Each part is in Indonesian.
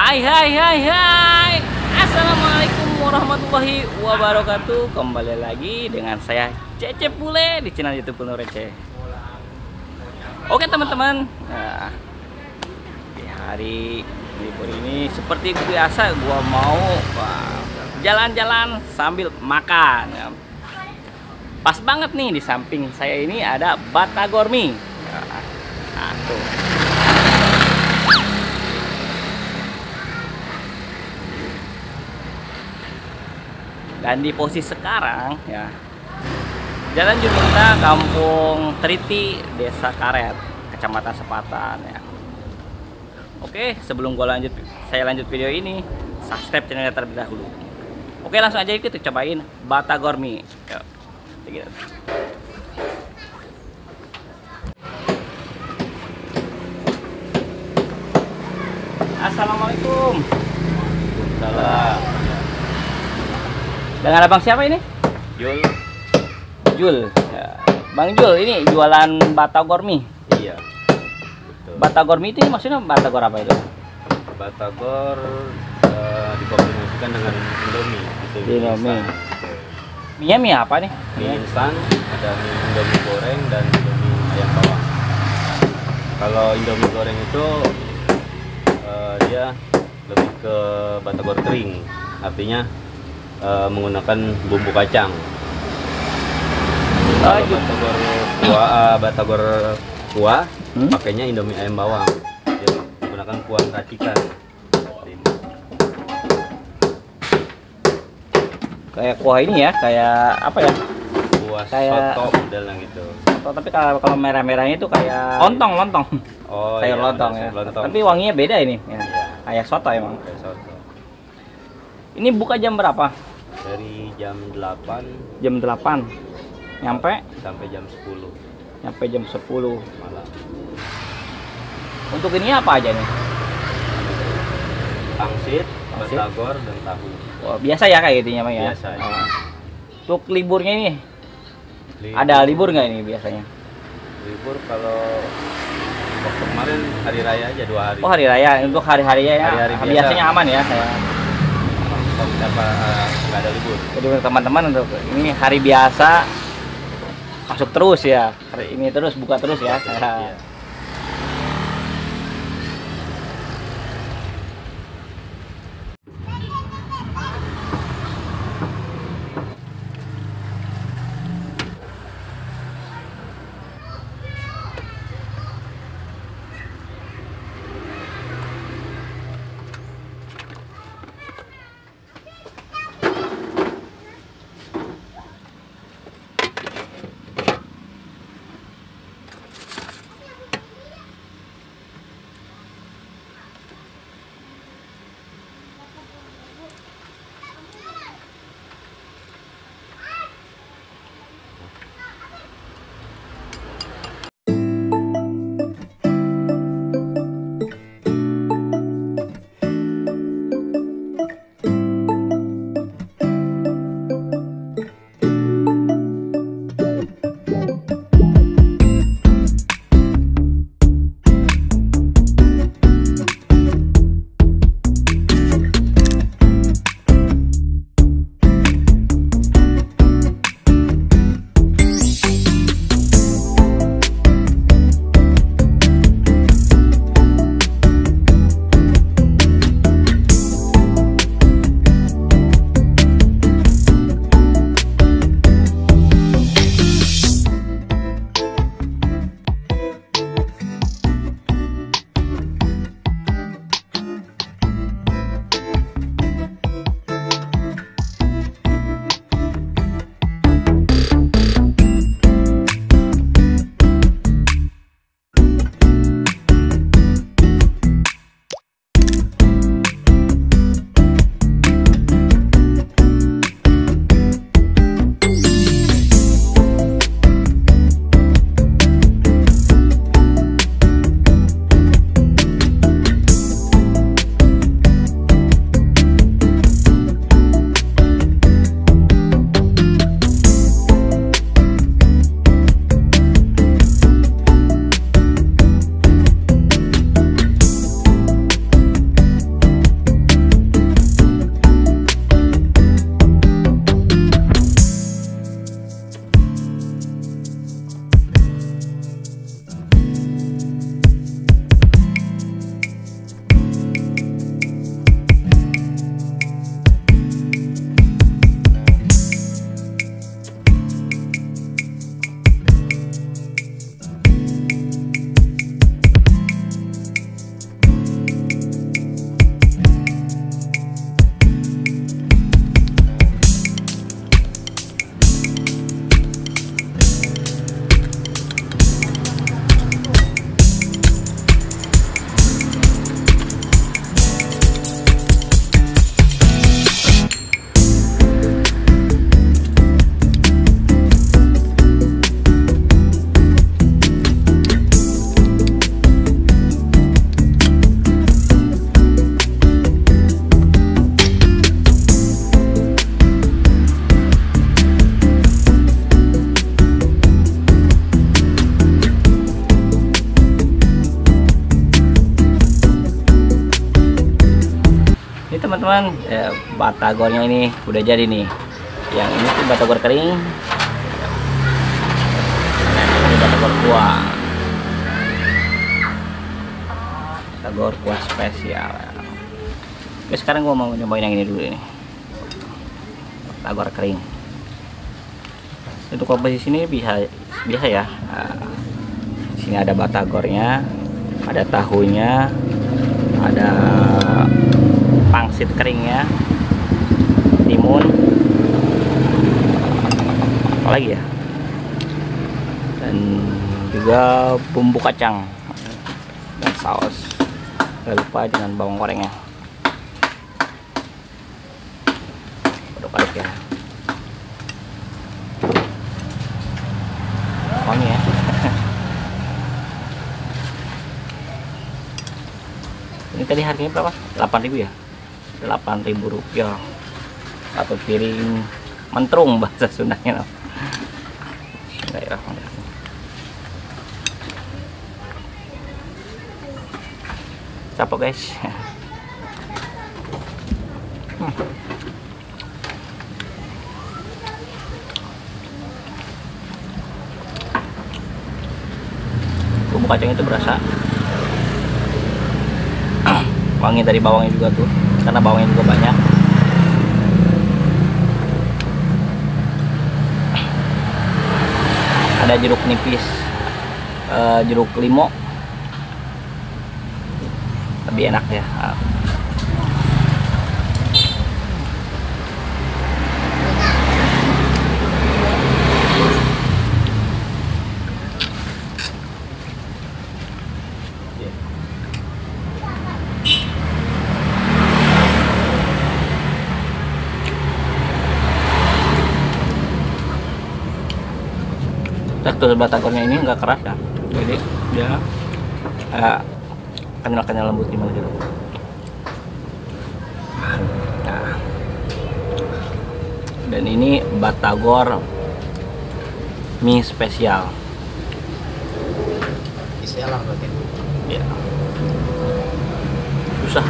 Hai hai hai hai. Assalamualaikum warahmatullahi wabarakatuh. Kembali lagi dengan saya Cece Pule di channel YouTube Penuh Receh. Oke teman-teman, nah, di hari libur ini seperti biasa gua mau jalan-jalan sambil makan. Pas banget nih, di samping saya ini ada Batagor Mie. Nah, tuh. Dan di posisi sekarang ya, Jalan Juminta, Kampung Triti, Desa Karet, Kecamatan Sepatan ya. Oke, sebelum saya lanjut video ini, subscribe channelnya terlebih dahulu. Oke, langsung aja kita cobain Batagor Mie. Yuk, gitu. Assalamualaikum. Salah. Dengan abang siapa ini? Jul. Jul. Ya. Bang Jul, ini jualan Batagor Mie. Iya. Betul. Batagor Mie itu maksudnya Batagor apa itu? Batagor dikombinasikan dengan Indomie. Itu Indomie. Mie-nya mie apa nih? Mie instan, ada mie Indomie goreng dan Indomie ayam bawang. Kalau Indomie goreng itu dia lebih ke Batagor kering, artinya menggunakan bumbu kacang. Kalau Batagor kuah, pakainya Indomie ayam bawang. Dia menggunakan kuah racikan. Kayak kuah ini ya, kayak apa ya? Kuah Kayak soto modelnya gitu. Soto, tapi kalau merah-merahnya itu kayak lontong. Oh, sayur iya, lontong ya. lontong. Tapi wanginya beda ini ya. Iya. Kayak soto emang. Kayak soto. Ini buka jam berapa? Dari jam 8 Jam 8. Nyampe sampai jam 10 jam 10 malam. Untuk ini apa aja nih? Pangsit, batagor, dan tahu. Oh, biasa ya kayak gitunya Bang ya. Biasa. Oh. Untuk liburnya ini Libur, ada libur nggak ini biasanya? libur kalau waktu kemarin hari raya aja 2 hari. Oh, hari raya. Untuk hari-harinya ya. Hari-hari biasa. Biasanya aman ya kayak. Nggak ada libur. Jadi untuk teman-teman, untuk ini hari biasa masuk terus ya. Hari ini terus buka terus ya. Iya. teman-teman, ya, batagornya ini udah jadi nih. Yang ini tuh batagor kering, ini batagor kuah. Batagor kuah spesial. Oke, sekarang gua mau nyobain yang ini dulu ini. Batagor kering. Untuk komposisi ini biasa ya. Nah, sini ada batagornya, ada tahunya, ada pangsit keringnya, timun, apa lagi ya, dan juga bumbu kacang dan saus. Jangan lupa dengan bawang gorengnya. Aduk-aduk ya, wangi ya. Ini tadi harganya berapa? 8.000 ya? 8.000 rupiah. Satu piring mentrung bahasa Sundanya. Bismillahirrahmanirrahim. Capok guys. Bumbu kacang itu berasa. Wangi dari bawangnya juga tuh, karena bawangnya juga banyak. Ada jeruk nipis, jeruk limo, lebih enak ya. Tekstur batagornya ini nggak keras ya, jadi dia kenyal-kenyal lembut gimana gitu. Nah, dan ini batagor mie spesial. Spesial lah berarti. Ya, susah.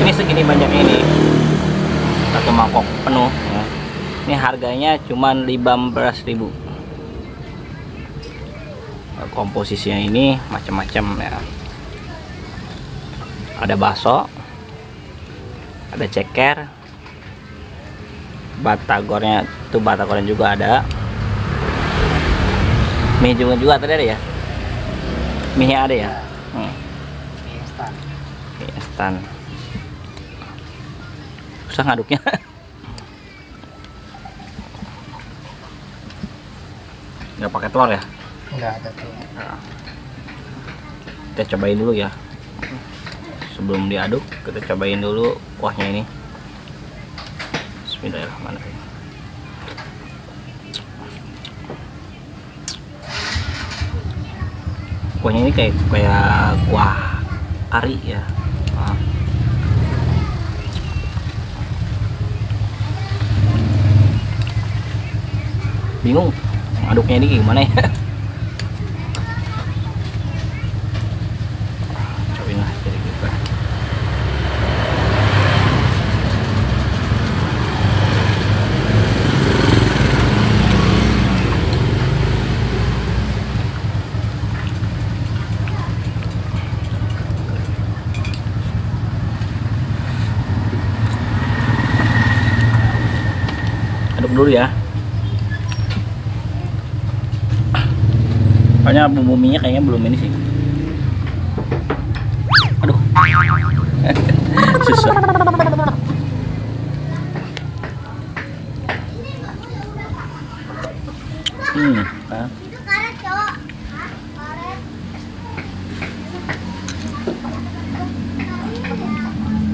Ini segini banyaknya ini, satu mangkok penuh. Ya. Ini harganya cuma 15.000. Komposisinya ini macam-macam ya. Ada bakso, ada ceker, batagornya tuh, batagornya juga ada, mie juga tadi ada ya, mie ada ya. Mie instan. Mie instan. Susah ngaduknya. Nggak pakai telur ya? Enggak ada tuh. Nah, kita cobain dulu ya. Sebelum diaduk, kita cobain dulu kuahnya ini. Bismillahirrahmanirrahim. Kuahnya ini kayak kuah kari ya. Nah. Bingung aduknya ini gimana ya. Cobain lah jadi gitu. Aduk dulu ya. Soalnya bumbu minyak kayaknya belum ini sih. Aduh. Susah. Nah.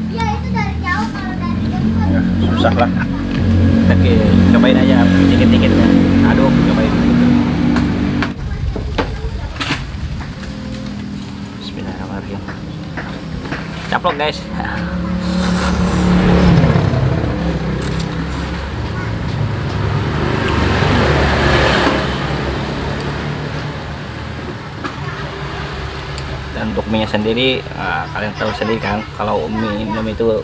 Ya, susah lah. Oke, cobain aja dikit-dikit ya. Aduh, cobain. Bismillahirrahmanirrahim. Caplok guys. Dan untuk mie nya sendiri, kalian tahu sendiri kan, kalau mie Indomie itu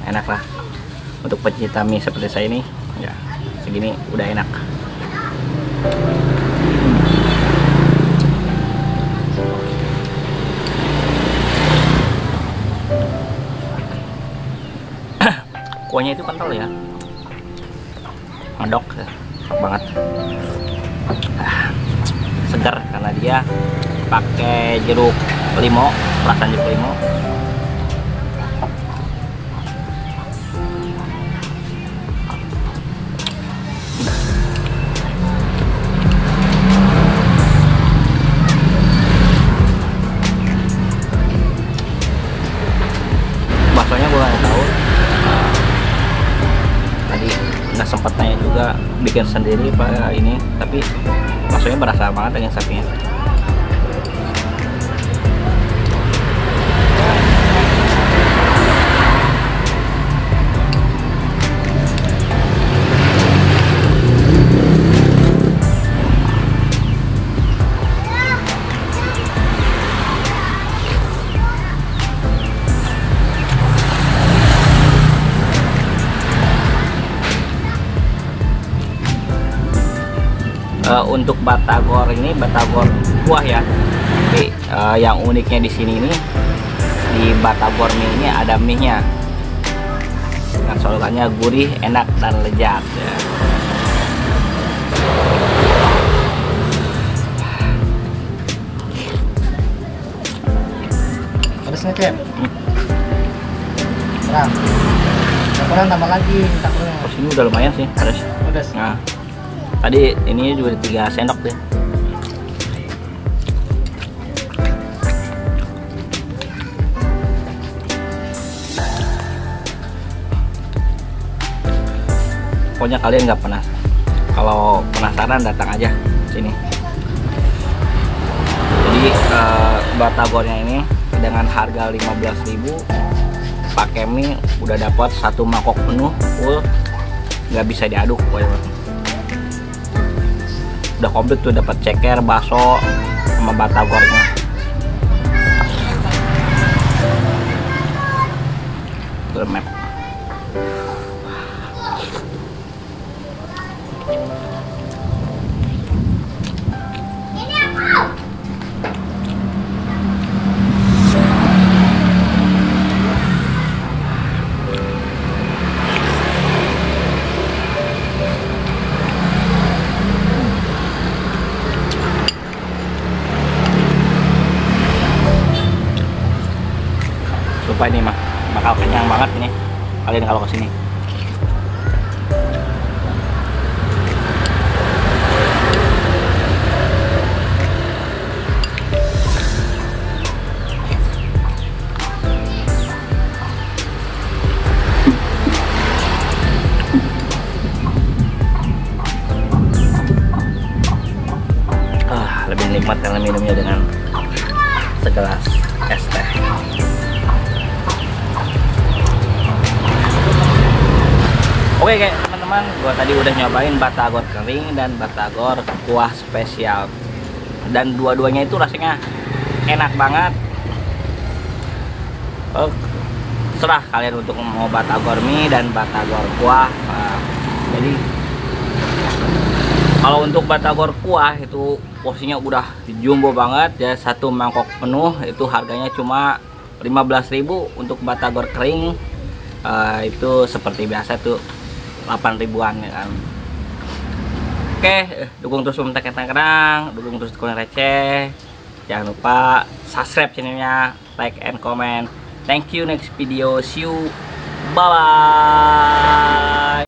enak lah. Untuk pecinta mie seperti saya ini, ya segini udah enak. Kuahnya itu kental ya, ngedok ya, enak banget. Segar karena dia pakai jeruk limau, perasan jeruk limau. Baksonya gue nggak tahu. Tadi nggak sempat tanya juga, bikin sendiri pak ini, tapi baksonya berasa banget daging sapinya. Untuk batagor ini batagor kuah ya, tapi yang uniknya di sini ini di batagor mie ini ada mie-nya dengan slogannya gurih, enak dan lezat ya. Pedasnya Cep. Kurang tambah lagi takutnya. Terus ini udah lumayan sih pedas. Pedas. Nah, tadi ini juga 3 sendok deh. Pokoknya kalian nggak pernah, kalau penasaran datang aja sini. Jadi batagornya ini dengan harga 15.000 pakai mie udah dapat 1 mangkok penuh full, nggak bisa diaduk pokoknya. Udah komplit tuh, dapat ceker, bakso sama batagornya. Map. Lupa ini mah bakal kenyang banget ini kalian kalau kesini. Lebih nikmat karena minumnya dengan segelas es teh. Oke teman-teman, gua tadi udah nyobain batagor kering dan batagor kuah spesial, dan dua-duanya itu rasanya enak banget. Serah kalian untuk mau batagor mie dan batagor kuah. Jadi kalau untuk batagor kuah itu porsinya udah jumbo banget ya, 1 mangkok penuh itu harganya cuma 15.000. Untuk batagor kering itu seperti biasa tuh 8 ribuan ya kan. Oke, dukung terus Om Tekeng, dukung terus Kuliner Receh. Jangan lupa subscribe channelnya, like and comment. Thank you, next video, see you, bye bye.